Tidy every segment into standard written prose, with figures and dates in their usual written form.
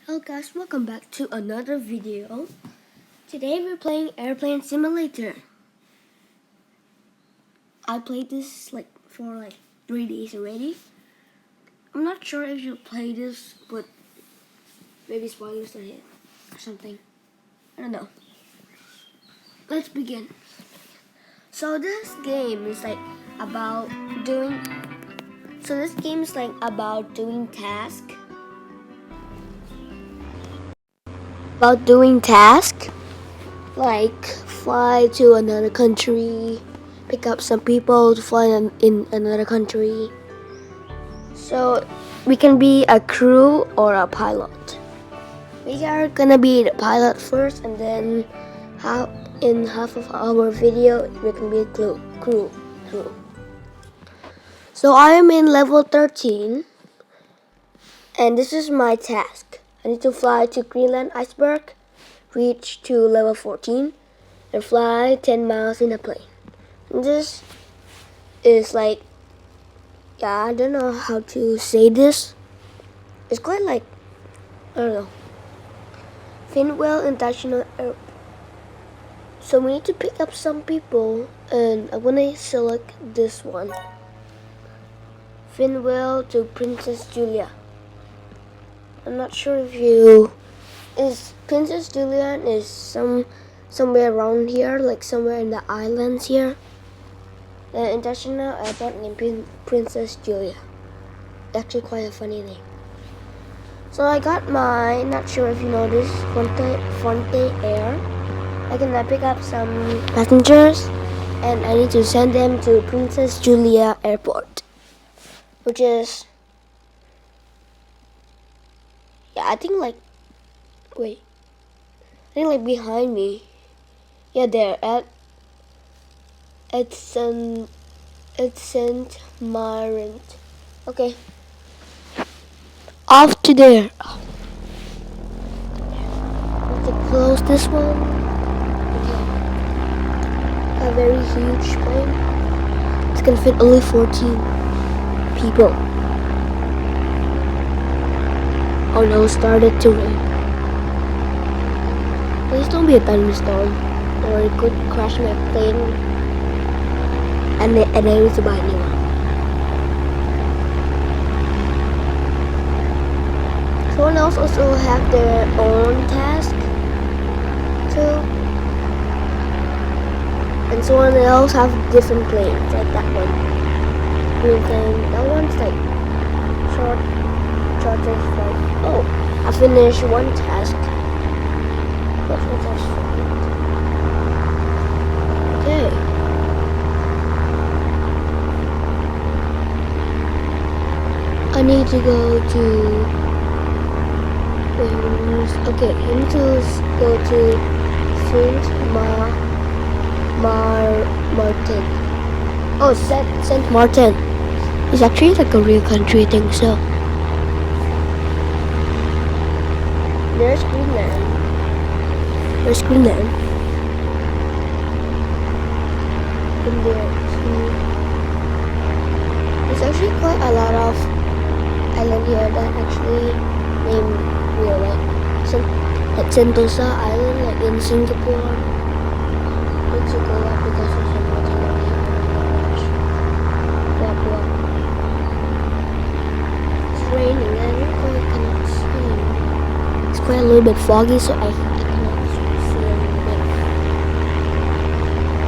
Hello guys, welcome back to another video. Today we're playing Airplane Simulator. I played this for 3 days already. I'm not sure if you play this, but maybe spoilers ahead or something. I don't know. Let's begin. So this game is about doing. So this game is about doing tasks. Like fly to another country, pick up some people to fly in another country. So we can be a crew or a pilot. We are gonna be the pilot first, and then in half of our video we can be a crew. So I am in level 13, and this is my task. I need to fly to Greenland iceberg, reach to level 14, and fly 10 miles in a plane. And this is I don't know how to say this. It's quite I don't know. Finwell International Airport. So we need to pick up some people, and I'm gonna select this one. Finwell to Princess Julia. I'm not sure if Princess Julia is somewhere around here, somewhere in the islands here. The international airport named Princess Julia. Actually quite a funny name. So I got my, not sure if you know this, Fonte Air. I can pick up some passengers, and I need to send them to Princess Julia Airport, which is, I think behind me. Yeah, there at Saint Marint. Okay. Off to there. Have to close this one. Okay. A very huge plane. It's gonna fit only 14 people. Oh no, started to rain. Please don't be a thunderstorm, or it could crash my plane, and I need to buy a new one. Someone else also have their own task too, and someone else have different planes, like that one. Green plane. That one's shorter flight. Oh, I finished one task. Okay. I need to go to. Okay, I need to go to Saint Martin. Oh, Saint Martin. It's actually a real country, I think so. There's Greenland. In there too. There's actually quite a lot of island here that actually name real, like Sentosa Island, in Singapore. Let's go up because of some water. It's raining and I really cannot see. It's quite a little bit foggy, so I cannot see anything.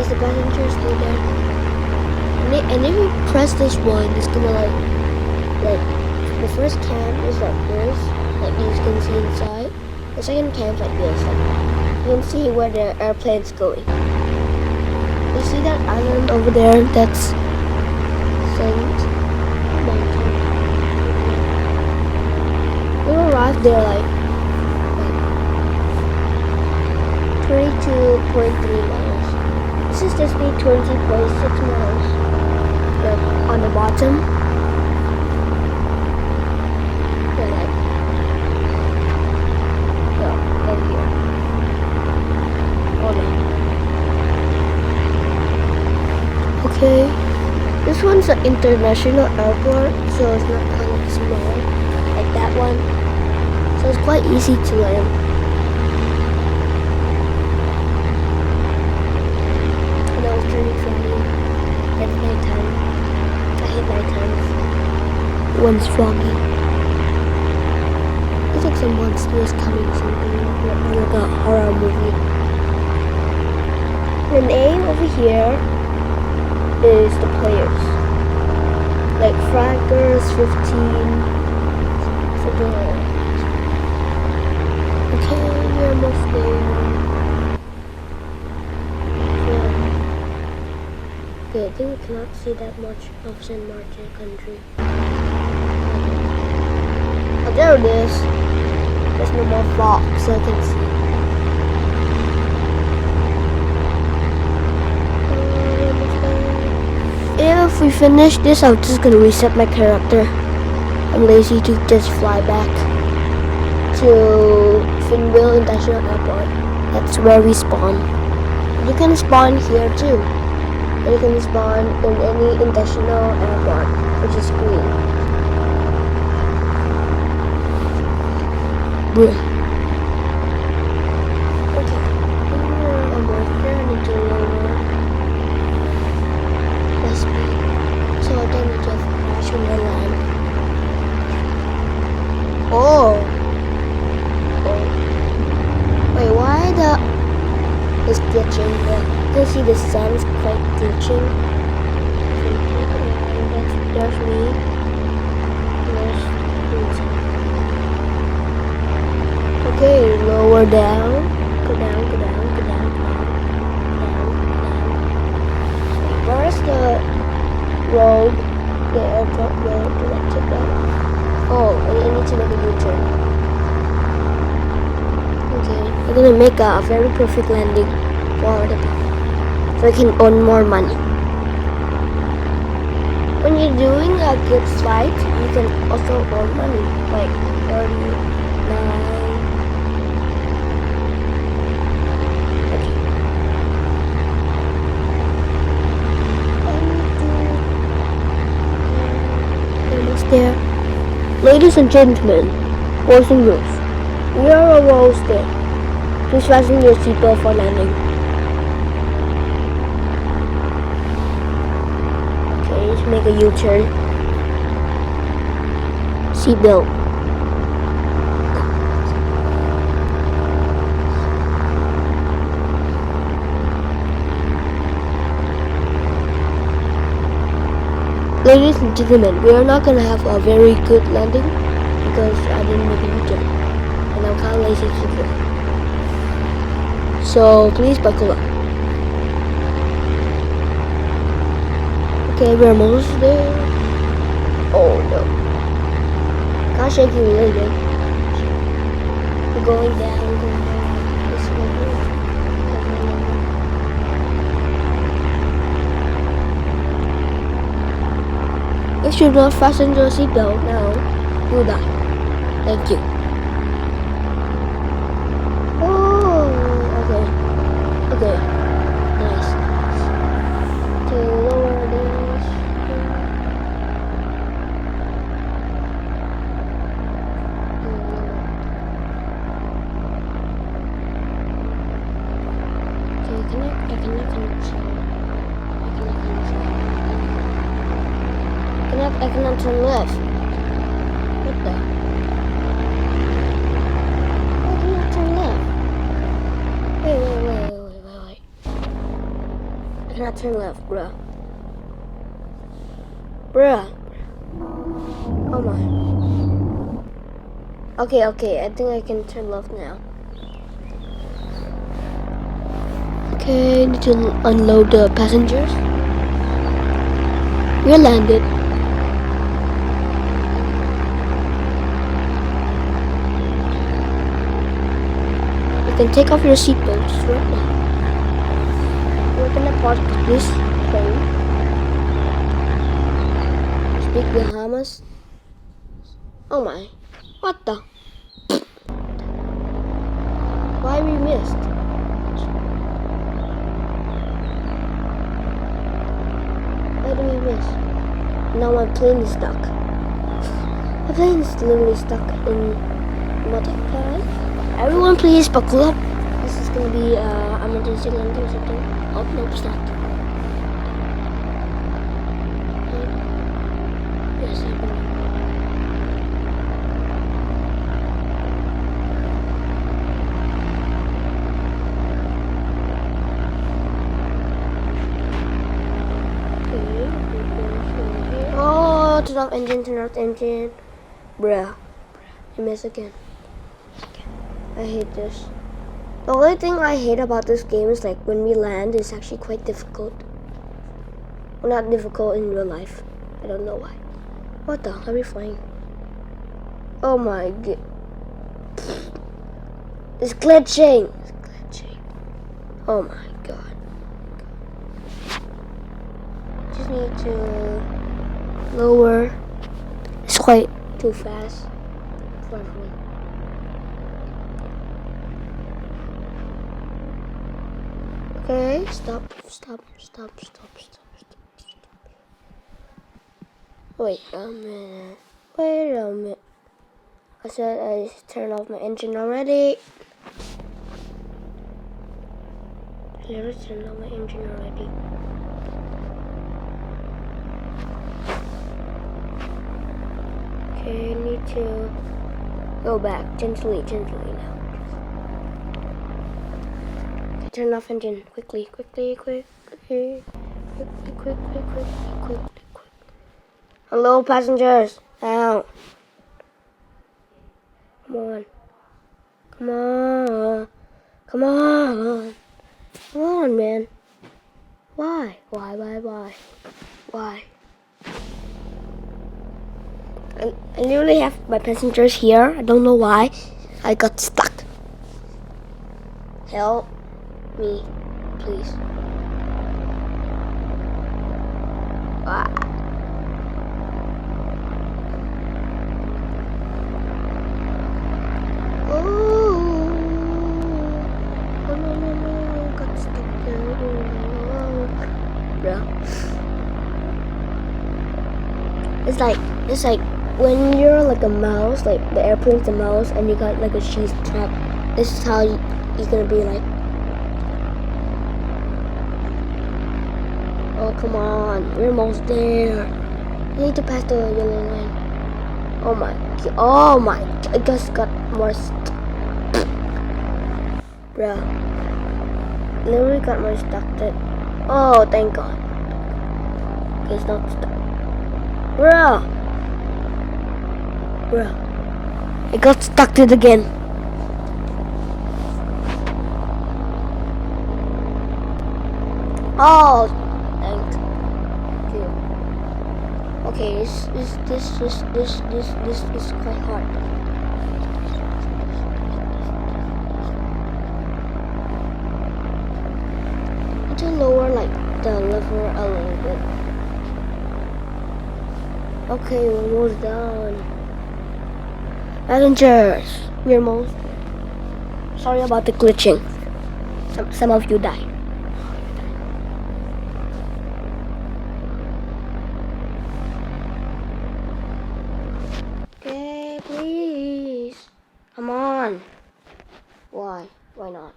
Is the passenger still there? And if you press this one, it's gonna the first cam is like this, you can see inside. The second cam is like this, you can see where the airplane's going. You see that island over there? That's Saint Martin. We'll arrive there 22.3 miles. This is just 20.6 miles. On the bottom. Okay, this one's an international airport, so it's not kind of small like that one. So it's quite easy to land. And I was turning foggy. It's nighttime. I hate nighttime. When it's foggy. It's like some monster is coming or something. Like a horror movie. The name over here is the players. Like Fraggers 15. Okay, we're almost there. Okay, I think we cannot see that much of St. Martin country. Oh, there it is. There's no more fog, so I can see. If we finish this, I'm just gonna reset my character. I'm lazy to just fly back to Finville International Airport. That's where we spawn. You can spawn here too. You can spawn in any international airport, which is green. Bruh. Okay. I'm over here. I need to lower the speed. So I don't need to crash when I land. Oh. Wait, why is glitching? You can see the sun's quite glitching. There's me. Okay, lower down. Go down, go down, go down, go down, down. Where's the road? The airport road directed down. Oh, I need to make a U-turn. Okay, I'm gonna make a very perfect landing for the people, so I can earn more money. When you're doing a good flight, you can also earn money, like 39. Okay. Almost there. Ladies and gentlemen, boys and girls, we are almost there. Please fasten your seatbelt for landing. Okay, let's make a U-turn. Seatbelt. Ladies and gentlemen, we are not gonna have a very good landing because I didn't make a U-turn. And I'm kind of lazy to do it. So please buckle up. Okay, we're almost there. Oh no. Kind of shaking a little bit. We're going down, going down. This way. If you not fasten your seatbelt now, you'll die. Thank you. Okay, nice. To lower this. Okay, I cannot turn left. What the? I cannot turn left. Wait. I cannot turn left, bruh. Oh my. Okay, I think I can turn left now. Okay, need to unload the passengers. We're landed. You can take off your seatbelts right now. We're gonna park this plane. Big Bahamas. Oh my. What the? Why we missed? Why do we miss? Now my plane is stuck. My plane is literally stuck in multipass. Everyone please buckle up. This is gonna be emergency landing or something. Oh no, it's not. Yes, happening. Oh, turn off engine. Bruh. I miss again. I hate this. The only thing I hate about this game is like when we land, it's actually quite difficult. Well, not difficult in real life. I don't know why. What the hell are we flying? Oh my god. It's glitching. It's glitching. Oh my god. Just need to lower. It's quite too fast for everyone. Okay, stop. Wait a minute. I said I turned off my engine already. I never turned off my engine already. Okay, I need to go back gently now. Turn off engine quickly. Hello, passengers. Out. Come on, man. Why? I literally have my passengers here. I don't know why. I got stuck. Help me, please. Ah. Got stuck there. Bro. It's like when you're like a mouse, like the airplane's a mouse, and you got like a cheese trap. This is how you're gonna be like. Oh come on, we're almost there. You need to pass the yellow line. Oh my god, I just got more stuck. Bruh. Literally got more stuck that. Oh, thank god. Okay, it's not stuck. Bruh. I got stuck to it again. Oh, thanks. Okay, this is quite hard. Need to lower like the lever a little bit. Okay, we're almost done. Passengers, we're almost. Sorry about the glitching. Some of you died. Okay, please. Come on. Why? Why not?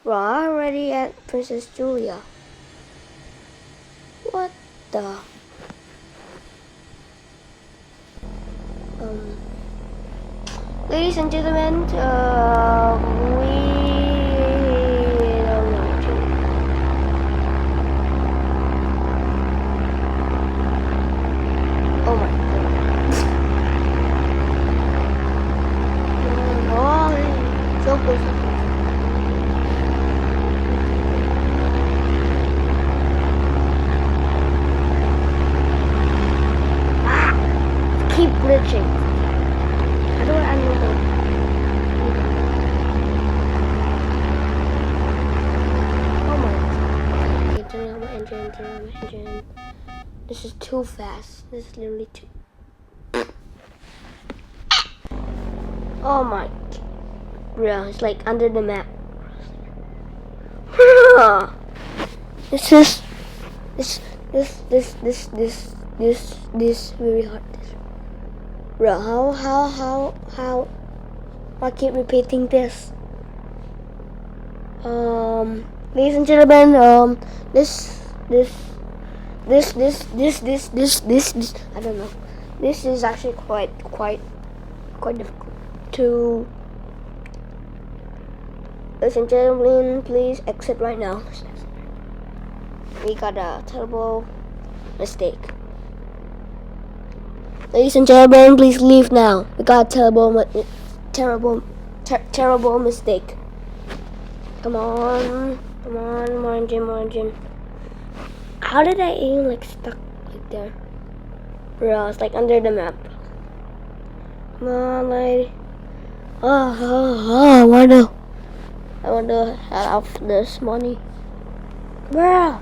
We're already at Princess Julia. What the? Ladies and gentlemen, we don't know to. Oh my god. Oh, so close. Keep glitching. How do I undo that? Oh my god. Okay, turn on my engine. This is too fast. This is literally too. Oh my. Bro, it's like under the map. This very hard. Bro, how? I keep repeating this. Ladies and gentlemen, this, I don't know. This is actually quite difficult to. Ladies and gentlemen, please exit right now. We got a terrible mistake. Ladies and gentlemen, please leave now. We got a terrible mistake. Come on, Jim. How did I even stuck like there? Bro, it's under the map. Come on, lady. I want to have this money. Bruh.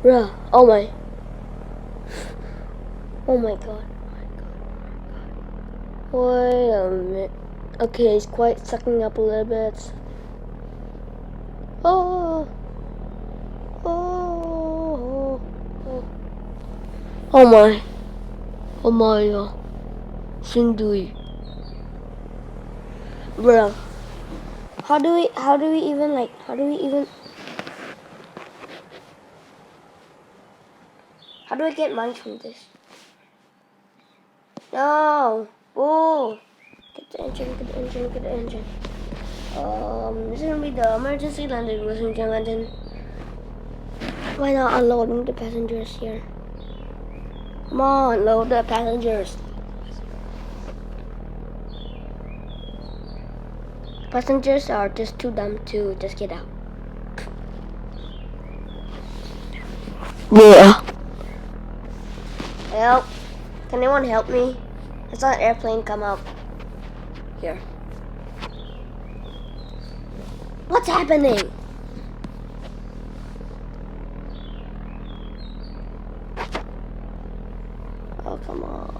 Bruh. Oh my god. Wait a minute. Okay, it's quite sucking up a little bit. Oh my. Sindui. Bro. How do we even how do I get money from this? No. Oh. Get the engine. This is gonna be the emergency landing, ladies and gentlemen. Why not unloading the passengers here? Come on, load the passengers. Passengers are just too dumb to just get out. Yeah. Help. Can anyone help me? I saw an airplane come out. Here. What's happening? Oh, come on.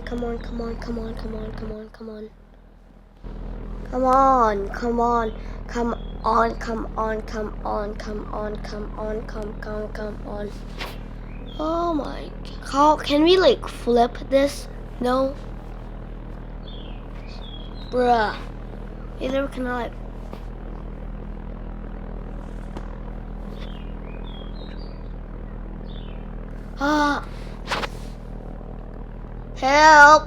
Come on. Come on. Oh my, how can we flip this? No. Bruh. Either can I help.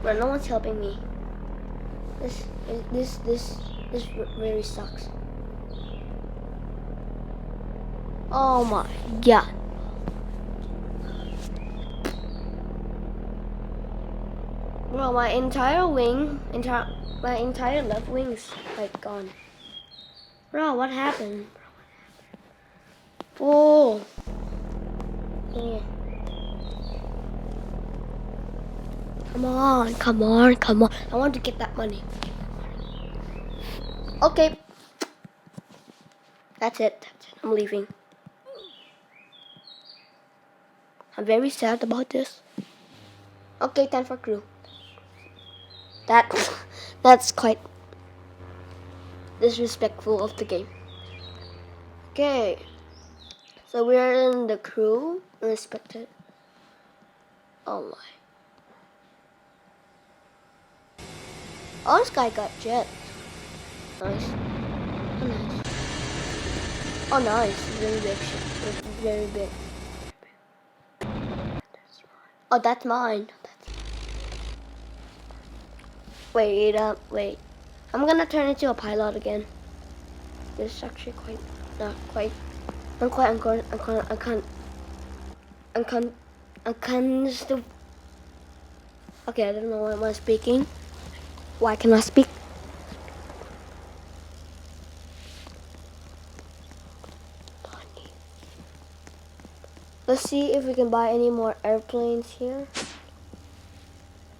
Bruh, no one's helping me. This really sucks. Oh my god. Bro, my entire left wing is gone. Bro, what happened? Oh. Yeah. Come on. I want to get that money. Okay. That's it. I'm leaving. I'm very sad about this. Okay, time for crew. That's quite disrespectful of the game. Okay. So we're in the crew. Unexpected. Oh my. Oh, this guy got jet. Nice. Oh, nice. Very big ship. Very big. Oh, that's mine. Wait. I'm gonna turn into a pilot again. This is actually not quite. I'm quite Okay, I don't know why am I speaking. Why can I speak? Let's see if we can buy any more airplanes here.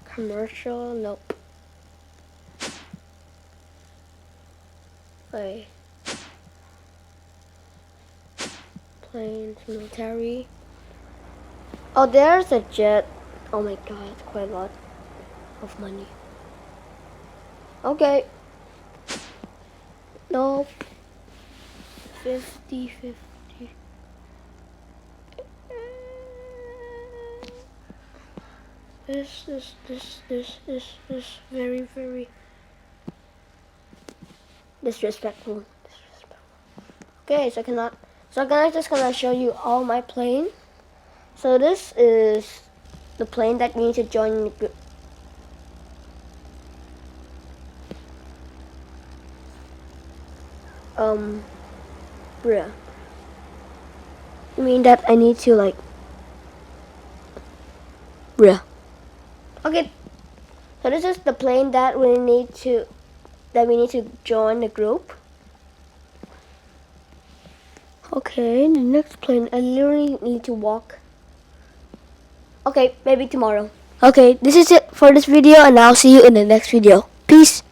Commercial, nope. Wait. Planes, military. Oh, there's a jet. Oh my god, it's quite a lot of money. Okay. Nope. 50. This very, very disrespectful. Okay, so I cannot. So guys, just gonna show you all my plane. So this is the plane that we need to join the group. Bruh. You mean that I need to like, bruh. Okay. So this is the plane that we need to join the group. Okay, the next plane, I literally need to walk. Okay, maybe tomorrow. Okay, this is it for this video, and I'll see you in the next video. Peace.